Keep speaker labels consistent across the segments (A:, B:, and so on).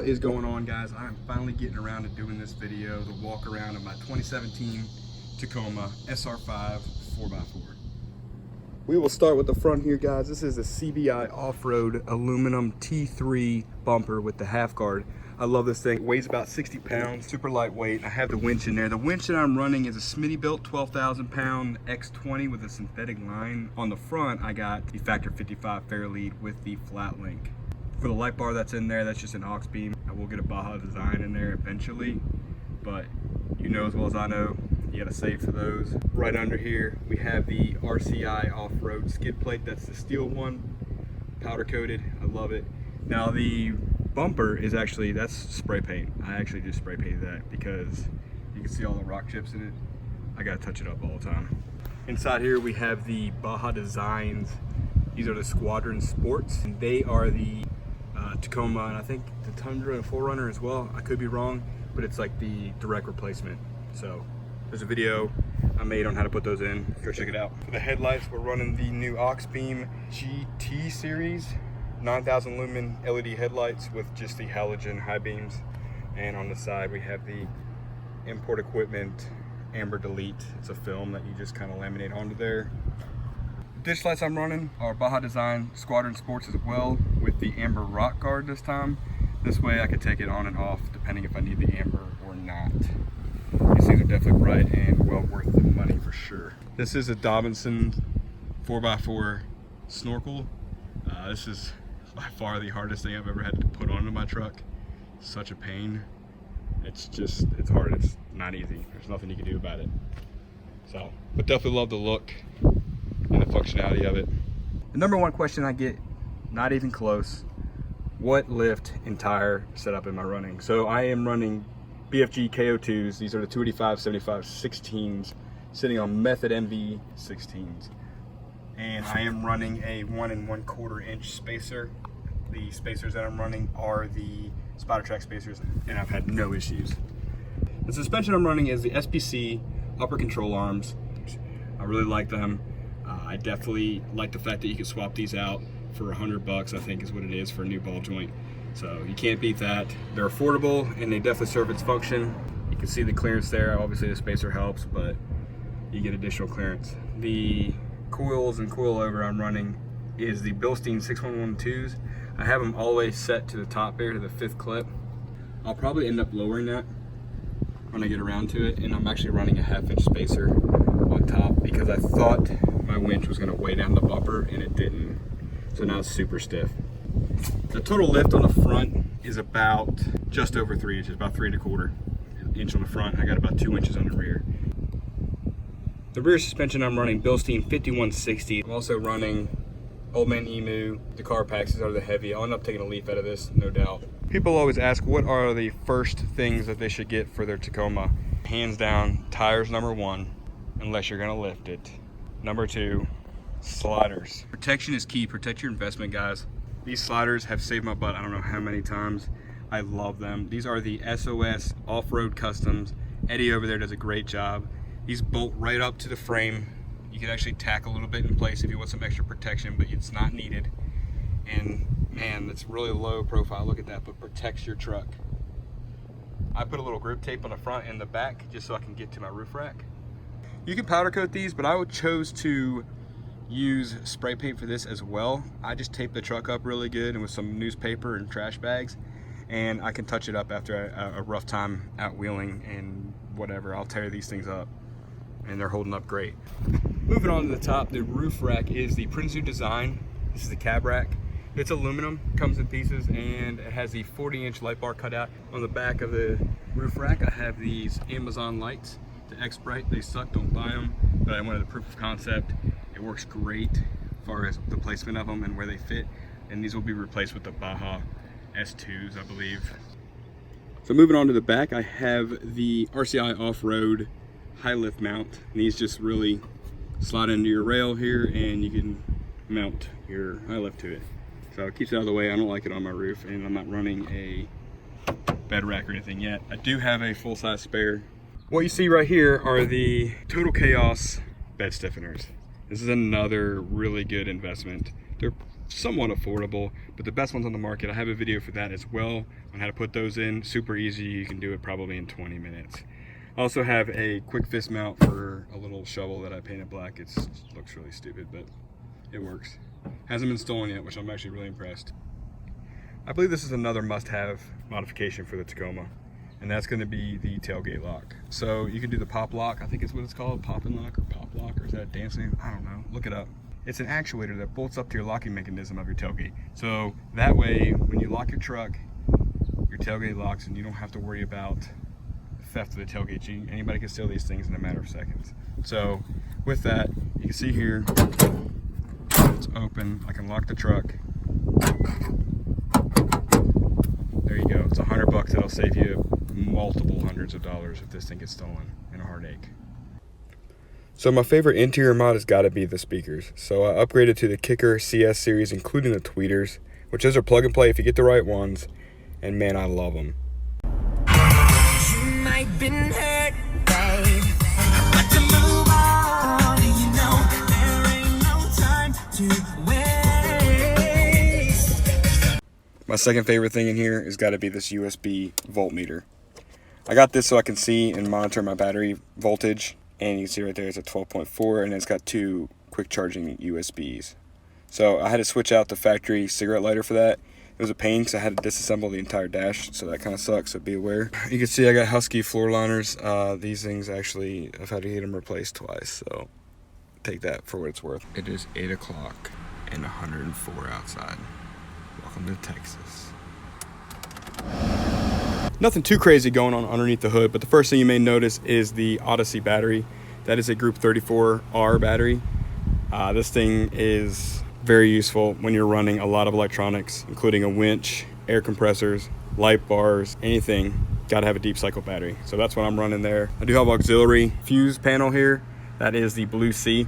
A: is going on, guys? I'm finally getting around to doing this video, the walk around of my 2017 Tacoma SR5 4x4. We will start with the front here, guys. This is a CBI off-road aluminum T3 bumper with the half guard. I love this thing. It weighs about 60 pounds, super lightweight. I have the winch in there. The winch that I'm running is a Smitty built 12,000 pound X20 with a synthetic line. On the front, I got the Factor 55 Fairlead with the flat link. For the light bar that's in there, that's just an aux beam. I will get a Baja design in there eventually, but you know as well as I know, you gotta save for those. Right under here, we have the RCI off-road skid plate. That's the steel one, powder coated. I love it. Now the bumper is actually, that's spray paint. I actually just spray painted that because you can see all the rock chips in it. I gotta touch it up all the time. Inside here, we have the Baja Designs. These are the Squadron Sports, and they are the Tacoma, and I think the Tundra and 4Runner as well. I could be wrong, but it's like the direct replacement. So there's a video I made on how to put those in. Go check it out. For the headlights, we're running the new aux beam GT series 9,000 lumen LED headlights with just the halogen high beams. And on the side, we have the Import Equipment Amber Delete. It's a film that you just kind of laminate onto there. Dish lights I'm running are Baja Design Squadron Sports as well, with the amber rock guard this time. This way I could take it on and off depending if I need the amber or not. These things are definitely bright and well worth the money for sure. This is a Dobinson 4x4 snorkel. This is by far the hardest thing I've ever had to put onto my truck. Such a pain. It's hard, it's not easy. There's nothing you can do about it. So, but definitely love the look and the functionality of it. The number one question I get, not even close, what lift and tire setup am I running? So I am running BFG KO2s. These are the 285 75 16s sitting on Method MV 16s. And I am running a 1 1/4 inch spacer. The spacers that I'm running are the Spider Track spacers, and I've had no issues. The suspension I'm running is the SPC upper control arms. I really like them. I definitely like the fact that you can swap these out for $100, I think is what it is for a new ball joint. So you can't beat that. They're affordable and they definitely serve its function. You can see the clearance there. Obviously the spacer helps, but you get additional clearance. The coils and coilover I'm running is the Bilstein 6112s. I have them always set to the top here, to the 5th clip. I'll probably end up lowering that when I get around to it, and I'm actually running a 1/2 inch spacer on top because I thought my winch was going to weigh down the bumper and it didn't. So now it's super stiff. The total lift on the front is about just over 3 inches, about 3 1/4 inch on the front. I got about 2 inches on the rear. The rear suspension I'm running Bilstein 5160. I'm also running Old Man Emu. The car packs, these are the heavy. I'll end up taking a leaf out of this, no doubt. People always ask what are the first things that they should get for their Tacoma. Hands down, tires number 1, unless you're gonna lift it. Number 2, sliders. Protection is key. Protect your investment, guys. These sliders have saved my butt I don't know how many times. I love them. These are the SOS Off-Road Customs. Eddie over there does a great job. These bolt right up to the frame. You can actually tack a little bit in place if you want some extra protection, but it's not needed. And man, it's really low profile. Look at that, but protects your truck. I put a little grip tape on the front and the back just so I can get to my roof rack. You can powder coat these, but I chose to use spray paint for this as well. I just tape the truck up really good and with some newspaper and trash bags, and I can touch it up after a rough time out wheeling and whatever. I'll tear these things up and they're holding up great. Moving on to the top, the roof rack is the Prinsu design. This is the cab rack. It's aluminum, comes in pieces, and it has the 40-inch light bar cut out. On the back of the roof rack, I have these Amazon lights. The X-Bright, they suck, don't buy them, but I wanted the proof of concept. It works great as far as the placement of them and where they fit, and these will be replaced with the Baja S2s, I believe. So moving on to the back, I have the RCI off-road high lift mount. And these just really slide into your rail here and you can mount your high lift to it. So it keeps it out of the way. I don't like it on my roof, and I'm not running a bed rack or anything yet. I do have a full-size spare. What you see right here are the Total Chaos bed stiffeners. This is another really good investment. They're somewhat affordable, but the best ones on the market. I have a video for that as well on how to put those in. Super easy. You can do it probably in 20 minutes. I also have a quick fist mount for a little shovel that I painted black. It looks really stupid, but it works. Hasn't been stolen yet, which I'm actually really impressed. I believe this is another must-have modification for the Tacoma, and that's going to be the tailgate lock. So you can do the pop lock, I think is what it's called, pop and lock or pop lock, or is that a dance name? I don't know, look it up. It's an actuator that bolts up to your locking mechanism of your tailgate. So that way, when you lock your truck, your tailgate locks and you don't have to worry about theft of the tailgate. Anybody can steal these things in a matter of seconds. So with that, you can see here, it's open. I can lock the truck. There you go. It's $100. That'll save you multiple hundreds of dollars if this thing gets stolen in a heartache. So my favorite interior mod has got to be the speakers. So I upgraded to the Kicker CS series, including the tweeters, which those are plug and play if you get the right ones. And man, I love them. You might been hurt, babe, but to move on, you know, there ain't no time to waste. My second favorite thing in here has got to be this USB voltmeter. I got this so I can see and monitor my battery voltage, and you can see right there it's at 12.4, and it's got 2 quick charging USBs. So I had to switch out the factory cigarette lighter for that. It was a pain because I had to disassemble the entire dash, so that kind of sucks, so be aware. You can see I got Husky floor liners. These things actually, I've had to get them replaced twice, so take that for what it's worth. It is 8 o'clock and 104 outside. Welcome to Texas. Nothing too crazy going on underneath the hood, but the first thing you may notice is the Odyssey battery. That is a Group 34R battery. This thing is very useful when you're running a lot of electronics, including a winch, air compressors, light bars, anything. Got to have a deep cycle battery. So that's what I'm running there. I do have auxiliary fuse panel here. That is the Blue C.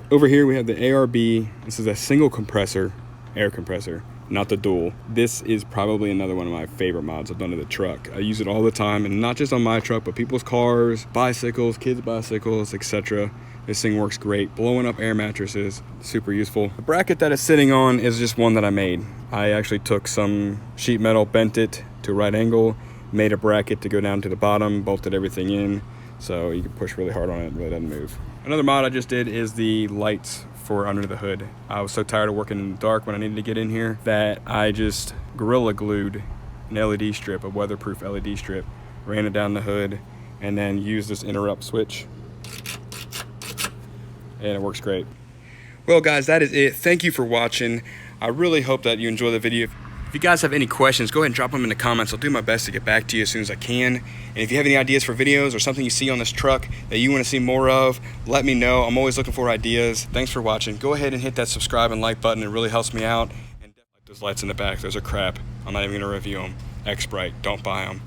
A: Over here we have the ARB. This is a single compressor, air compressor, not the dual. This is probably another one of my favorite mods I've done to the truck. I use it all the time, and not just on my truck, but people's cars, bicycles, kids' bicycles, etc. This thing works great. Blowing up air mattresses, super useful. The bracket that it's sitting on is just one that I made. I actually took some sheet metal, bent it to a right angle, made a bracket to go down to the bottom, bolted everything in, so you can push really hard on it, it really doesn't move. Another mod I just did is the lights for under the hood. I was so tired of working in the dark when I needed to get in here that I just Gorilla glued an LED strip, a weatherproof LED strip, ran it down the hood, and then used this interrupt switch, and it works great. Well guys, that is it. Thank you for watching. I really hope that you enjoy the video. If you guys have any questions, go ahead and drop them in the comments. I'll do my best to get back to you as soon as I can. And if you have any ideas for videos or something you see on this truck that you want to see more of, let me know. I'm always looking for ideas. Thanks for watching. Go ahead and hit that subscribe and like button. It really helps me out. And those lights in the back, those are crap. I'm not even going to review them. X-Bright, don't buy them.